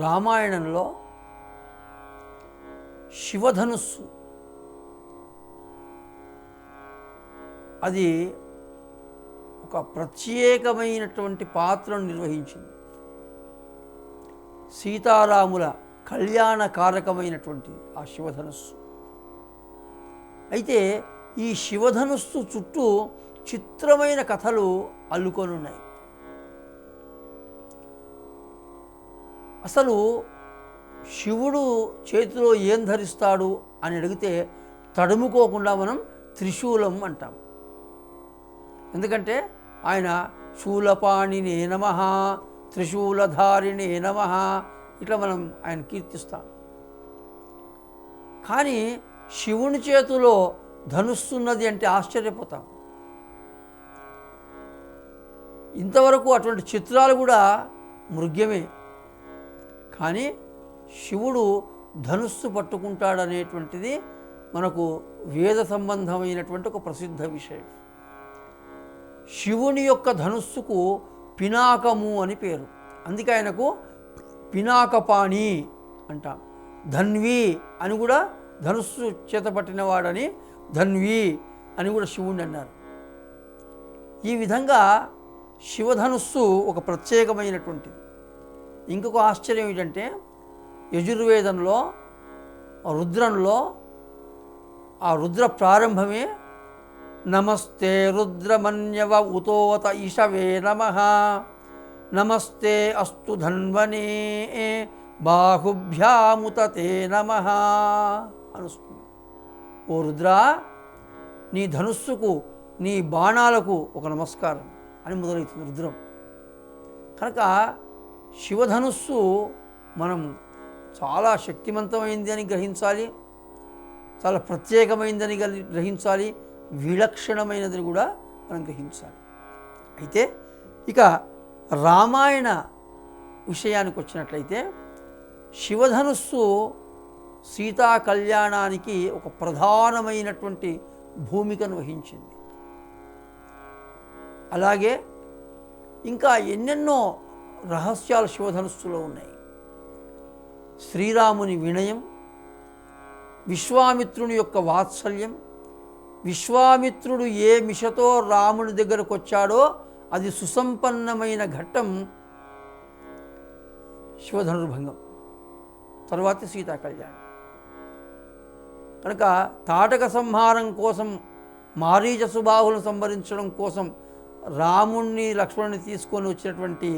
రామాయణంలో శివధనుస్సు అది ఒక ప్రత్యేకమైనటువంటి పాత్రను నిర్వహించింది. సీతారాముల కళ్యాణకారకమైనటువంటి ఆ శివధనుస్సు. అయితే ఈ శివధనుస్సు చుట్టూ చిత్రమైన కథలు అల్లుకొని ఉన్నాయి. అసలు శివుడు చేతిలో ఏం ధరిస్తాడు అని అడిగితే తడుముకోకుండా మనం త్రిశూలం అంటాం. ఎందుకంటే ఆయన శూలపాణినే నమః, త్రిశూలధారిణే నమః ఇట్లా మనం ఆయన కీర్తిస్తాం. కానీ శివుని చేతిలో ధనుస్సున్నది అంటే ఆశ్చర్యపోతాం. ఇంతవరకు అటువంటి చిత్రాలు కూడా మృగ్యమే. కానీ శివుడు ధనుస్సు పట్టుకుంటాడనేటువంటిది మనకు వేద సంబంధమైనటువంటి ఒక ప్రసిద్ధ విషయం. శివుని యొక్క ధనుస్సుకు పినాకము అని పేరు. అందుకే ఆయనకు పినాకపాణి అంటాం. ధన్వి అని కూడా ధనుస్సు చేత పట్టినవాడని ధన్వి అని కూడా శివుణ్ణి అన్నారు. ఈ విధంగా శివధనుస్సు ఒక ప్రత్యేకమైనటువంటిది. ఇంకొక ఆశ్చర్యం ఏంటంటే యజుర్వేదంలో రుద్రంలో ఆ రుద్ర ప్రారంభమే నమస్తే రుద్రమన్యవ ఉతోత ఈశవే నమః, నమస్తే అస్తు ధన్వనే బాహుభ్యాముతతే నమః అనుస్తుంది. ఓ రుద్రా, నీ ధనుస్సుకు నీ బాణాలకు ఒక నమస్కారం అని మొదలవుతుంది రుద్రం. కనుక శివధనుస్సు మనం చాలా శక్తివంతమైంది అని గ్రహించాలి, చాలా ప్రత్యేకమైందని గ్రహించాలి, విలక్షణమైనదని కూడా మనం గ్రహించాలి. అయితే ఇక రామాయణ విషయానికి వచ్చినట్లయితే శివధనుస్సు సీతా కళ్యాణానికి ఒక ప్రధానమైనటువంటి భూమికను వహించింది. అలాగే ఇంకా ఎన్నెన్నో రహస్యాలు శివధనుస్సులో ఉన్నాయి. శ్రీరాముని వినయం, విశ్వామిత్రుని యొక్క వాత్సల్యం, విశ్వామిత్రుడు ఏ మిషతో రాముని దగ్గరకు వచ్చాడో అది సుసంపన్నమైన ఘట్టం శివధనుర్భంగం, తరువాత సీతా కళ్యాణం. కనుక తాటక సంహారం కోసం, మారీచ సుబాహులను సంహరించడం కోసం రాముణ్ణి లక్ష్మణుని తీసుకొని వచ్చినటువంటి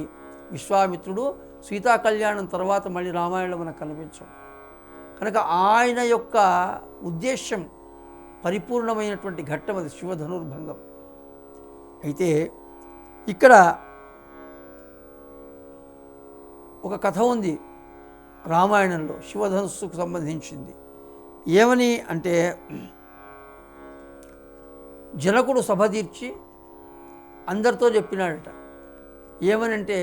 విశ్వామిత్రుడు సీతా కళ్యాణం తర్వాత మళ్ళీ రామాయణంలో మనకు కనిపించడం. కనుక ఆయన యొక్క ఉద్దేశ్యం పరిపూర్ణమైనటువంటి ఘట్టం అది శివధనుర్భంగం. అయితే ఇక్కడ ఒక కథ ఉంది రామాయణంలో శివధనుస్సుకు సంబంధించింది. ఏమని అంటే, జనకుడు సభ తీర్చి అందరితో చెప్పినాడట. ఏమనంటే,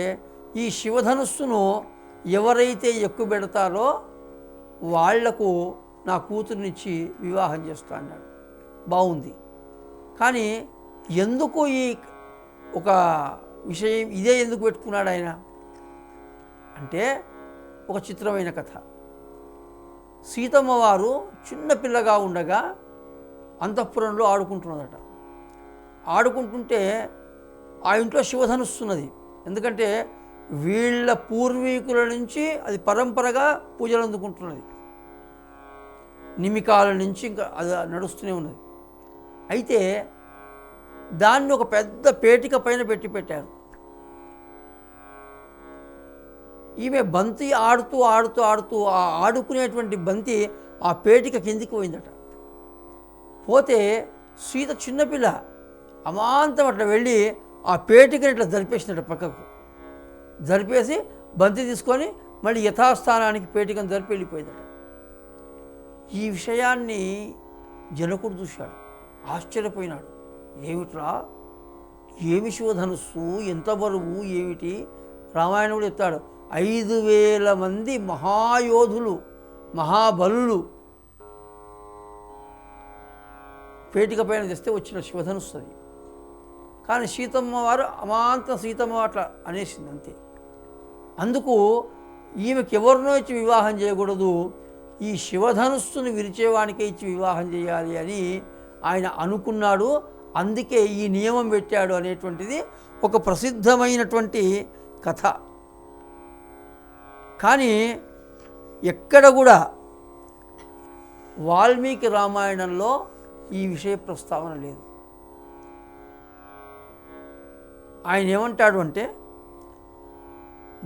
ఈ శివధనుస్సును ఎవరైతే ఎక్కుబెడతారో వాళ్లకు నా కూతురునిచ్చి వివాహం చేస్తా అన్నాడు. బాగుంది. కానీ ఎందుకు ఈ ఒక విషయం ఇదే ఎందుకు పెట్టుకున్నాడు ఆయన అంటే, ఒక చిత్రమైన కథ. సీతమ్మ వారు చిన్నపిల్లగా ఉండగా అంతఃపురంలో ఆడుకుంటున్నదట. ఆడుకుంటుంటే ఆ ఇంట్లో శివధనుస్సున్నది. ఎందుకంటే వీళ్ళ పూర్వీకుల నుంచి అది పరంపరగా పూజలు అందుకుంటున్నది. నిమికాల నుంచి ఇంకా అది నడుస్తూనే ఉన్నది. అయితే దాన్ని ఒక పెద్ద పేటిక పైన పెట్టారు. ఈమె బంతి ఆడుతూ ఆడుతూ ఆడుతూ ఆ ఆడుకునేటువంటి బంతి ఆ పేటిక కిందికి పోయిందట. పోతే సీత చిన్నపిల్ల అమాంతం అట్లా వెళ్ళి ఆ పేటికని ఇట్లా జరిపేసినట్టు పక్కకు జరిపేసి బంతి తీసుకొని మళ్ళీ యథాస్థానానికి పేటికను జరిపి వెళ్ళిపోయిందట. ఈ విషయాన్ని జనకుడు చూశాడు, ఆశ్చర్యపోయినాడు. ఏమిట్రా, ఏమి శివధనుస్సు, ఎంత బరువు ఏమిటి? రామాయణం కూడా చెప్తాడు, 5,000 మంది మహాయోధులు, మహాబలులు పేటిక పైన తెస్తే వచ్చిన శివధనుస్సు అది. కానీ సీతమ్మ వారు అమాంతం సీతమ్మ అట్లా అనేసింది అంతే. అందుకు ఈమెకి ఎవరినో ఇచ్చి వివాహం చేయకూడదు, ఈ శివధనుస్సును విరిచేవానికే ఇచ్చి వివాహం చేయాలి అని ఆయన అనుకున్నాడు. అందుకే ఈ నియమం పెట్టాడు అనేటువంటిది ఒక ప్రసిద్ధమైనటువంటి కథ. కానీ ఎక్కడ కూడా వాల్మీకి రామాయణంలో ఈ విషయ ప్రస్తావన లేదు. ఆయన ఏమంటాడు అంటే,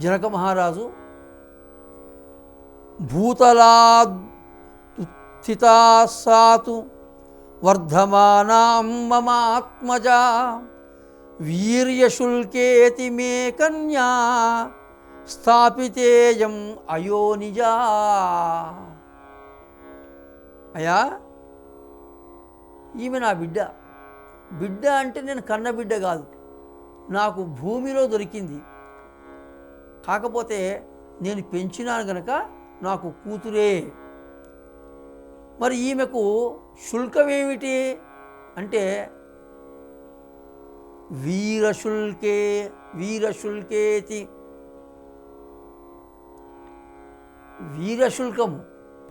జనక మహారాజు భూతలాత్థితా సాతు వర్ధమానాం మమ ఆత్మజా వీర్యశుల్కేతి మే కన్యా స్థాపితేయం అయోనిజా. అయ్యా, ఈమె నా బిడ్డ. బిడ్డ అంటే నేను కన్న బిడ్డ కాదు, నాకు భూమిలో దొరికింది. కాకపోతే నేను పెంచినాను కనుక నాకు కూతురే. మరి ఈమెకు శుల్కం ఏమిటి అంటే వీరశుల్కేతి, వీరశుల్కము,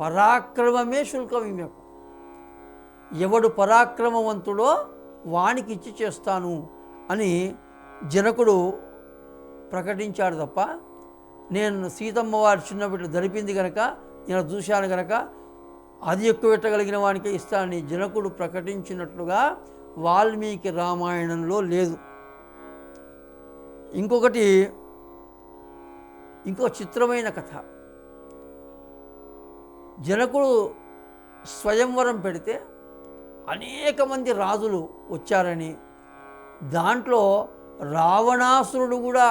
పరాక్రమమే శుల్కం ఈమెకు. ఎవడు పరాక్రమవంతుడో వానికి ఇచ్చి చేస్తాను అని జనకుడు ప్రకటించాడు తప్ప, నేను సీతమ్మ వారి చిన్న బిడ్డ జరిపింది కనుక, నేను చూశాను కనుక అది ఎక్కువ పెట్టగలిగిన వానికే ఇస్తానని జనకుడు ప్రకటించినట్లుగా వాల్మీకి రామాయణంలో లేదు. ఇంకో చిత్రమైన కథ. జనకుడు స్వయంవరం పెడితే అనేక మంది రాజులు వచ్చారని, దాంట్లో రావణాసురుడు కూడా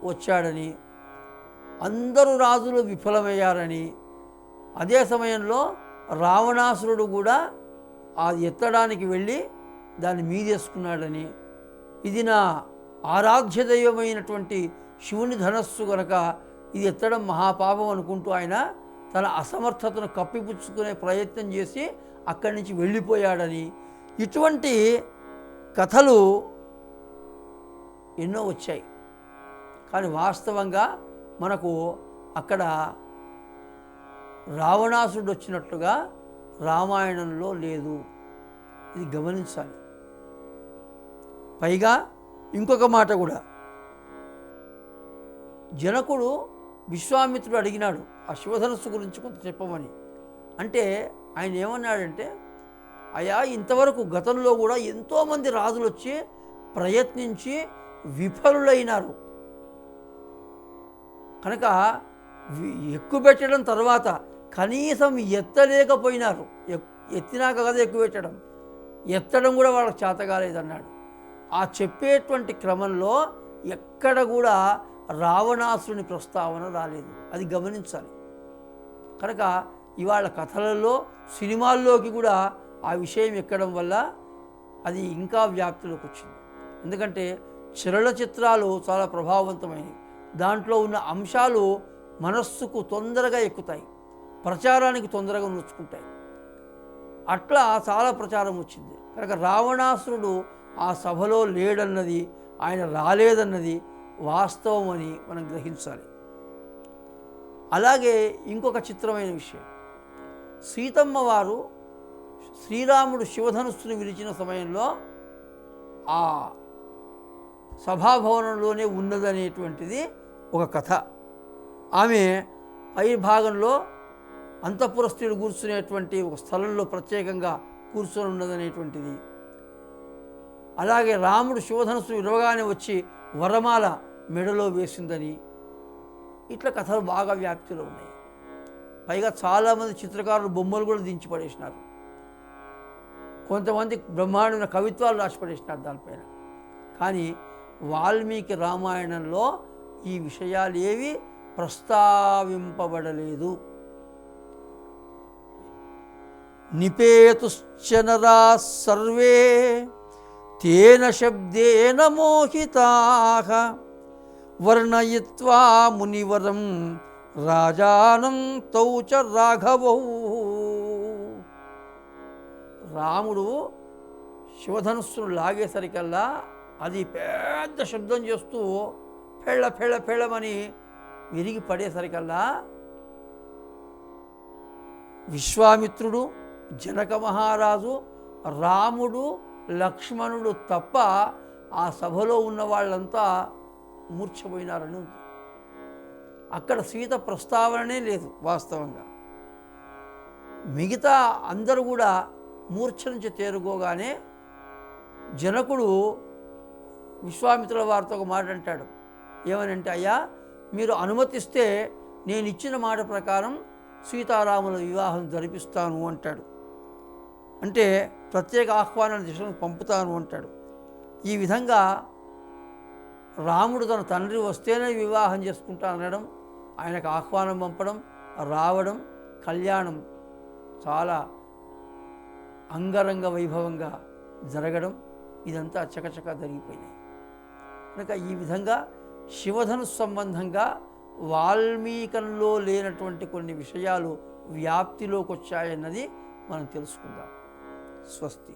వచ్చాడని, అందరూ రాజులు విఫలమయ్యారని, అదే సమయంలో రావణాసురుడు కూడా అది ఎత్తడానికి వెళ్ళి దాన్ని మీదేసుకున్నాడని, ఇది నా ఆరాధ్య దైవమైనటువంటి శివుని ధనస్సు కనుక ఇది ఎత్తడం మహాపాపం అనుకుంటూ ఆయన తన అసమర్థతను కప్పిపుచ్చుకునే ప్రయత్నం చేసి అక్కడి నుంచి వెళ్ళిపోయాడని, ఇటువంటి కథలు ఎన్నో వచ్చాయి. కానీ వాస్తవంగా మనకు అక్కడ రావణాసురుడు వచ్చినట్లుగా రామాయణంలో లేదు. ఇది గమనించాలి. పైగా ఇంకొక మాట కూడా, జనకుడు విశ్వామిత్రుడు అడిగినాడు ఆ శివధనస్సు గురించి కొంత చెప్పమని. అంటే ఆయన ఏమన్నాడంటే, అయ్యా, ఇంతవరకు గతంలో కూడా ఎంతోమంది రాజులు వచ్చి ప్రయత్నించి విఫలులైనారు కనుక ఎక్కుపెట్టడం తర్వాత కనీసం ఎత్తలేకపోయినారు. ఎత్తినాక కదా ఎక్కుపెట్టడం, ఎత్తడం కూడా వాళ్ళకి చేత కాలేదన్నాడు. ఆ చెప్పేటువంటి క్రమంలో ఎక్కడ కూడా రావణాసురుని ప్రస్తావన రాలేదు. అది గమనించాలి. కనుక ఇవాళ కథలలో సినిమాల్లోకి కూడా ఆ విషయం ఎక్కడం వల్ల అది ఇంకా వ్యాప్తిలోకి వచ్చింది. ఎందుకంటే చలనచిత్రాలు చాలా ప్రభావవంతమైనవి. దాంట్లో ఉన్న అంశాలు మనస్సుకు తొందరగా ఎక్కుతాయి, ప్రచారానికి తొందరగా నోచుకుంటాయి. అట్లా చాలా ప్రచారం వచ్చింది. కనుక రావణాసురుడు ఆ సభలో లేడన్నది, ఆయన రాలేదన్నది వాస్తవం అని మనం గ్రహించాలి. అలాగే ఇంకొక చిత్రమైన విషయం, సీతమ్మ వారు శ్రీరాముడు శివధనుస్సును విరిచిన సమయంలో ఆ సభాభవనంలోనే ఉన్నదనేటువంటిది ఒక కథ. ఆమె పై భాగంలో అంతఃపుర స్త్రీలు కూర్చునేటువంటి ఒక స్థలంలో ప్రత్యేకంగా కూర్చొని ఉన్నదనేటువంటిది. అలాగే రాముడు శివధనుస్సు విరవగానే వచ్చి వరమాల మెడలో వేసిందని, ఇట్లా కథలు బాగా వ్యాప్తిలో ఉన్నాయి. పైగా చాలామంది చిత్రకారులు బొమ్మలు కూడా దించి పడేసినారు. కొంతమంది బ్రహ్మాండమైన కవిత్వాలు రాసి పడేసినారు దానిపైన. కానీ వాల్మీకి రామాయణంలో ఈ విషయాలు ఏవి ప్రస్తావింపబడలేదు. నిపేతుశ్చ నరాః సర్వే తేన శబ్దేన మోహితాః వర్ణయిత్వా మునివరం రాజానం తౌ చ రాఘవౌ. రాముడు శివధనుస్సును లాగేసరికల్లా అది పెద్ద శబ్దం చేస్తూ ఫెళ్ళ ఫెళ్ళ ఫెళ్ళమని విరిగి పడేసరికల్లా విశ్వామిత్రుడు, జనక మహారాజు, రాముడు, లక్ష్మణుడు తప్ప ఆ సభలో ఉన్న వాళ్ళంతా మూర్ఛపోయినారని ఉంది. అక్కడ సీత ప్రస్తావననే లేదు వాస్తవంగా. మిగతా అందరూ కూడా మూర్ఛ నుంచి తేరుకోగానే జనకుడు విశ్వామిత్రుల వారితో ఒక మాట అంటాడు. ఏమనంటే, అయ్యా మీరు అనుమతిస్తే నేను ఇచ్చిన మాట ప్రకారం సీతారాముల వివాహం జరిపిస్తాను అంటాడు. అంటే ప్రత్యేక ఆహ్వానాన్ని దిశను పంపుతాను అంటాడు. ఈ విధంగా రాముడు తన తండ్రి వస్తేనే వివాహం చేసుకుంటా అనడం, ఆయనకు ఆహ్వానం పంపడం, రావడం, కళ్యాణం చాలా అంగరంగ వైభవంగా జరగడం, ఇదంతా చకచక జరిగిపోయినాయి. కనుక ఈ విధంగా శివధనుస్సు సంబంధంగా వాల్మీకంలో లేనటువంటి కొన్ని విషయాలు వ్యాప్తిలోకి వచ్చాయన్నది మనం తెలుసుకుందాం. స్వస్తి.